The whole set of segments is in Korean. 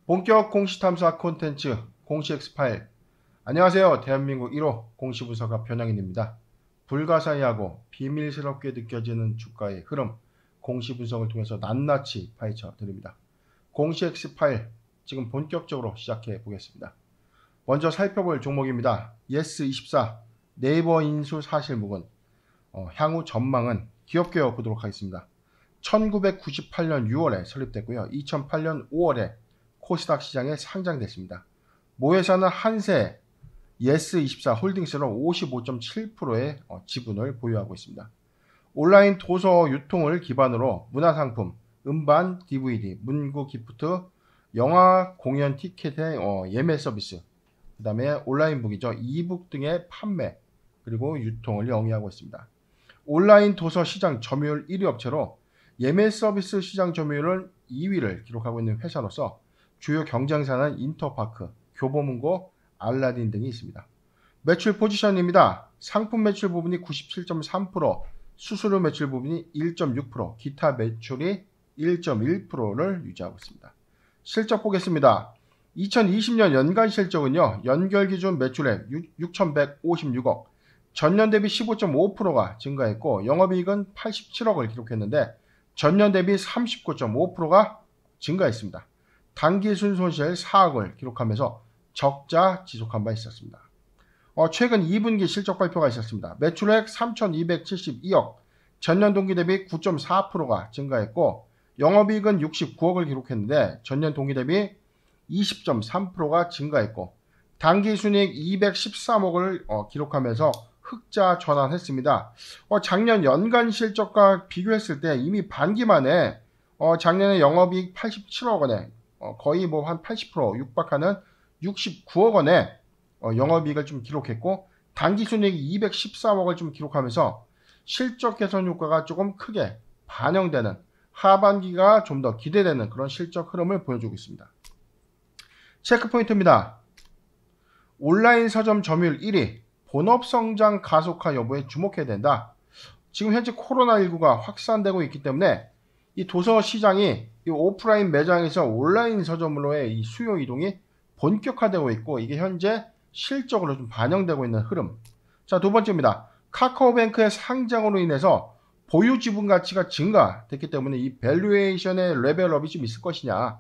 본격 공시탐사 콘텐츠 공시엑스 파일. 안녕하세요. 대한민국 1호 공시분석가 변양인입니다. 불가사의하고 비밀스럽게 느껴지는 주가의 흐름, 공시분석을 통해서 낱낱이 파헤쳐 드립니다. 공시엑스 파일, 지금 본격적으로 시작해 보겠습니다. 먼저 살펴볼 종목입니다. 예스24 네이버 인수 사실무근, 향후 전망은 기업개요 보도록 하겠습니다. 1998년 6월에 설립됐고요. 2008년 5월에 코스닥 시장에 상장됐습니다. 모회사는 한세 예스24 홀딩스로 55.7%의 지분을 보유하고 있습니다. 온라인 도서 유통을 기반으로 문화상품, 음반, DVD, 문구 기프트, 영화 공연 티켓의 예매 서비스, 그 다음에 온라인 북이죠. 이북 등의 판매, 그리고 유통을 영위하고 있습니다. 온라인 도서 시장 점유율 1위 업체로 예매 서비스 시장 점유율은 2위를 기록하고 있는 회사로서 주요 경쟁사는 인터파크, 교보문고, 알라딘 등이 있습니다. 매출 포지션입니다. 상품 매출 부분이 97.3%, 수수료 매출 부분이 1.6%, 기타 매출이 1.1%를 유지하고 있습니다. 실적 보겠습니다. 2020년 연간 실적은요, 연결 기준 매출액 6,156억, 전년 대비 15.5%가 증가했고, 영업이익은 87억을 기록했는데, 전년 대비 39.5%가 증가했습니다. 당기순 손실 4억을 기록하면서 적자 지속한 바 있었습니다. 최근 2분기 실적 발표가 있었습니다. 매출액 3,272억, 전년 동기 대비 9.4%가 증가했고, 영업이익은 69억을 기록했는데 전년 동기 대비 20.3%가 증가했고, 당기순이익 213억을 기록하면서 흑자 전환했습니다. 작년 연간 실적과 비교했을 때 이미 반기 만에 작년에 영업이익 87억 원에 거의 뭐 한 80% 육박하는 69억 원의 영업이익을 좀 기록했고, 당기순이익 213억을 좀 기록하면서 실적 개선 효과가 조금 크게 반영되는, 하반기가 좀 더 기대되는 그런 실적 흐름을 보여주고 있습니다. 체크 포인트입니다. 온라인 서점 점유율 1위, 본업 성장 가속화 여부에 주목해야 된다. 지금 현재 코로나19가 확산되고 있기 때문에 이 도서 시장이 이 오프라인 매장에서 온라인 서점으로의 이 수요 이동이 본격화되고 있고, 이게 현재 실적으로 좀 반영되고 있는 흐름. 자, 두 번째입니다. 카카오뱅크의 상장으로 인해서 보유 지분 가치가 증가됐기 때문에 이 밸류에이션의 레벨업이 좀 있을 것이냐.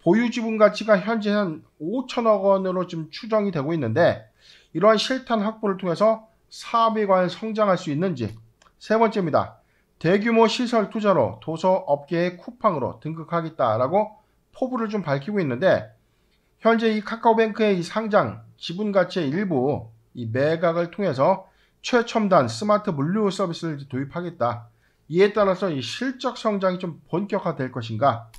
보유 지분 가치가 현재 한 5천억 원으로 좀 추정이 되고 있는데, 이러한 실탄 확보를 통해서 사업이 과연 성장할 수 있는지. 세 번째입니다. 대규모 시설 투자로 도서 업계의 쿠팡으로 등극하겠다라고 포부를 좀 밝히고 있는데, 현재 이 카카오뱅크의 이 상장 지분 가치의 일부 이 매각을 통해서 최첨단 스마트 물류 서비스를 도입하겠다. 이에 따라서 이 실적 성장이 좀 본격화될 것인가.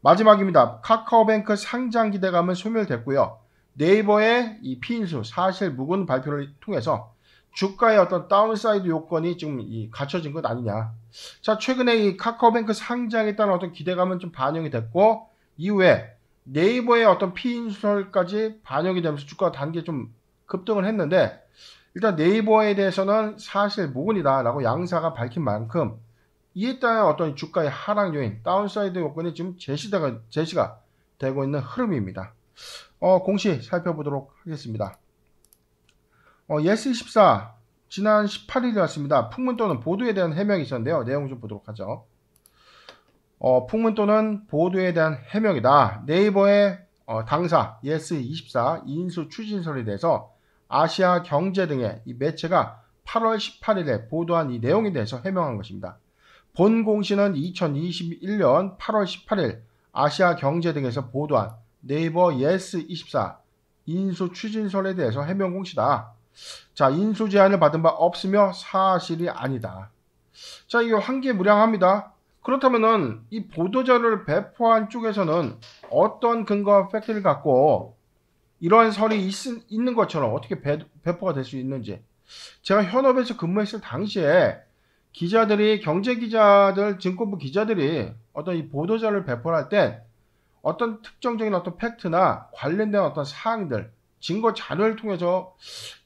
마지막입니다. 카카오뱅크 상장 기대감은 소멸됐고요. 네이버의 이 피인수 사실무근 발표를 통해서 주가의 어떤 다운사이드 요건이 지금 갖춰진 것 아니냐. 자, 최근에 이 카카오뱅크 상장에 따른 어떤 기대감은 좀 반영이 됐고, 이후에 네이버의 어떤 피인수설까지 반영이 되면서 주가가 단계 좀 급등을 했는데, 일단 네이버에 대해서는 사실무근이다라고 양사가 밝힌 만큼 이에 따른 어떤 주가의 하락 요인, 다운사이드 요건이 지금 제시가 되고 있는 흐름입니다. 공시 살펴보도록 하겠습니다. 예스24 지난 18일이었습니다. 풍문 또는 보도에 대한 해명이 있었는데요. 내용 좀 보도록 하죠. 풍문 또는 보도에 대한 해명이다. 네이버의 당사 예스24 인수 추진설에 대해서 아시아 경제 등의 이 매체가 8월 18일에 보도한 이 내용에 대해서 해명한 것입니다. 본 공시는 2021년 8월 18일 아시아 경제 등에서 보도한 네이버 예스24 인수 추진설에 대해서 해명 공시다. 자, 인수 제안을 받은 바 없으며 사실이 아니다. 자, 이거 환기무량합니다. 그렇다면은 이 보도자료를 배포한 쪽에서는 어떤 근거와 팩트를 갖고 이러한 설이 있는 것처럼 어떻게 배포가 될 수 있는지. 제가 현업에서 근무했을 당시에 기자들이, 경제기자들, 증권부 기자들이 어떤 이 보도자료를 배포할 때 어떤 특정적인 어떤 팩트나 관련된 어떤 사항들, 증거 자료를 통해서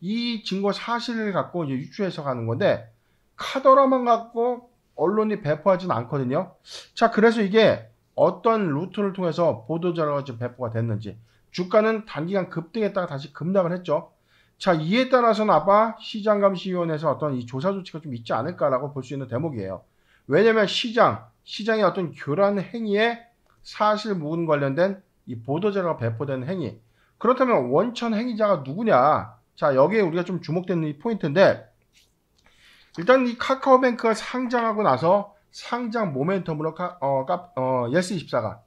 이 증거 사실을 갖고 이제 유추해서 가는 건데, 카더라만 갖고 언론이 배포하지는 않거든요. 자, 그래서 이게 어떤 루트를 통해서 보도자료가 지금 배포가 됐는지, 주가는 단기간 급등했다가 다시 급락을 했죠. 자, 이에 따라서는 아마 시장감시위원회에서 어떤 이 조사 조치가 좀 있지 않을까라고 볼 수 있는 대목이에요. 왜냐면 시장의 어떤 교란 행위에 사실 무근 관련된 이 보도자료가 배포된 행위. 그렇다면 원천 행위자가 누구냐? 자, 여기에 우리가 좀 주목되는 이 포인트인데, 일단 이 카카오뱅크가 상장하고 나서 상장 모멘텀으로 예스24가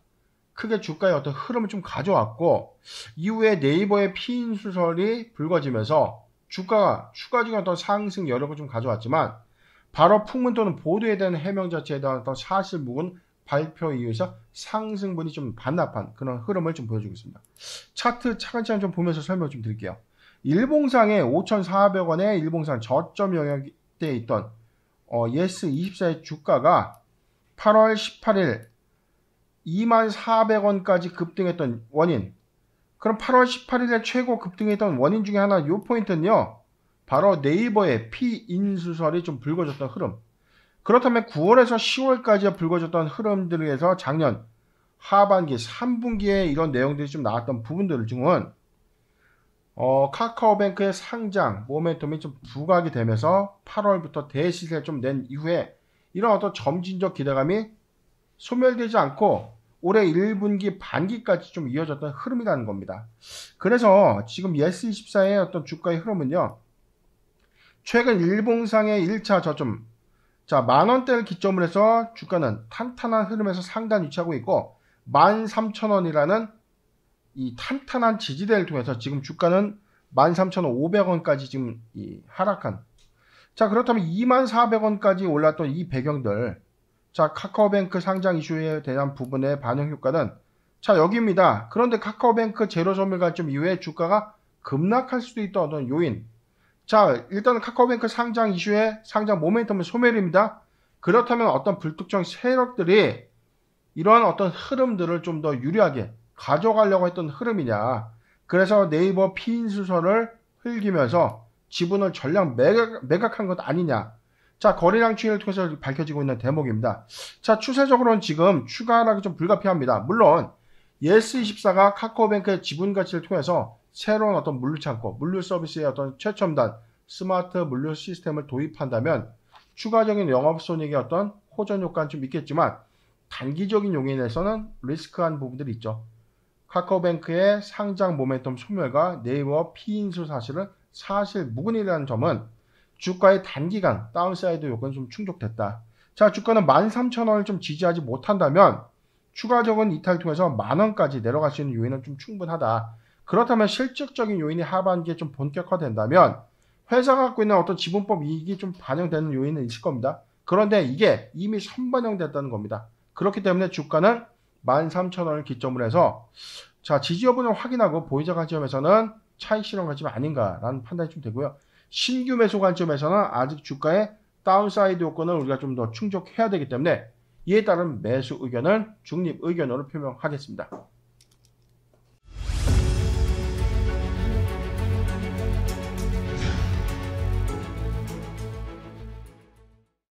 크게 주가의 어떤 흐름을 좀 가져왔고, 이후에 네이버의 피인 수설이 불거지면서 주가가 추가적인 어떤 상승 여력을 좀 가져왔지만, 바로 풍문 또는 보도에 대한 해명 자체에 대한 어떤 사실 무근 발표에 의해서 상승분이 좀 반납한 그런 흐름을 좀 보여주고 있습니다. 차트 차근차근 좀 보면서 설명 좀 드릴게요. 일봉상에 5,400원의 일봉상 저점 영역대에 있던 예스24의 주가가 8월 18일 24,400원까지 급등했던 원인. 그럼 8월 18일에 최고 급등했던 원인 중에 하나, 요 포인트는요, 바로 네이버의 피인수설이 좀 불거졌던 흐름. 그렇다면 9월에서 10월까지 불거졌던 흐름들에서 작년 하반기 3분기에 이런 내용들이 좀 나왔던 부분들 중은 카카오뱅크의 상장 모멘텀이 좀 부각이 되면서 8월부터 대시세를 좀 낸 이후에 이런 어떤 점진적 기대감이 소멸되지 않고 올해 1분기 반기까지 좀 이어졌던 흐름이라는 겁니다. 그래서 지금 예스24의 어떤 주가의 흐름은요, 최근 일봉상의 1차 저점, 자, 만원대를 기점으로 해서 주가는 탄탄한 흐름에서 상단 위치하고 있고, 13,000원이라는 이 탄탄한 지지대를 통해서 지금 주가는 13,500원까지 지금 하락한. 자, 그렇다면 24,000원까지 올랐던 이 배경들, 자, 카카오뱅크 상장 이슈에 대한 부분의 반영 효과는, 자, 여기입니다. 그런데 카카오뱅크 제로 소멸 관점 이후에 주가가 급락할 수도 있던 어떤 요인. 자, 일단 카카오뱅크 상장 이슈의 상장 모멘텀은 소멸입니다. 그렇다면 어떤 불특정 세력들이 이러한 어떤 흐름들을 좀 더 유리하게 가져가려고 했던 흐름이냐. 그래서 네이버 피인수설을 흘기면서 지분을 전량 매각한 것 아니냐. 자, 거래량 추이를 통해서 밝혀지고 있는 대목입니다. 자, 추세적으로는 지금 추가 하락이 좀 불가피합니다. 물론 예스24가 카카오뱅크의 지분 가치를 통해서 새로운 어떤 물류창고, 물류 서비스의 어떤 최첨단 스마트 물류 시스템을 도입한다면 추가적인 영업손익의 어떤 호전 효과는 좀 있겠지만, 단기적인 요인에서는 리스크한 부분들이 있죠. 카카오뱅크의 상장 모멘텀 소멸과 네이버 피인수 사실은 사실 무근이라는 점은 주가의 단기간 다운사이드 요건이 좀 충족됐다. 자, 주가는 13,000원을 좀 지지하지 못한다면 추가적인 이탈을 통해서 만원까지 내려갈 수 있는 요인은 좀 충분하다. 그렇다면 실질적인 요인이 하반기에 좀 본격화된다면 회사가 갖고 있는 어떤 지분법 이익이 좀 반영되는 요인은 있을 겁니다. 그런데 이게 이미 선반영됐다는 겁니다. 그렇기 때문에 주가는 13,000원을 기점으로 해서, 자, 지지 여부를 확인하고 보유자 관점에서는 차익 실현 관점이 아닌가라는 판단이 좀 되고요. 신규 매수 관점에서는 아직 주가의 다운사이드 요건을 우리가 좀 더 충족해야 되기 때문에 이에 따른 매수 의견은 중립 의견으로 표명하겠습니다.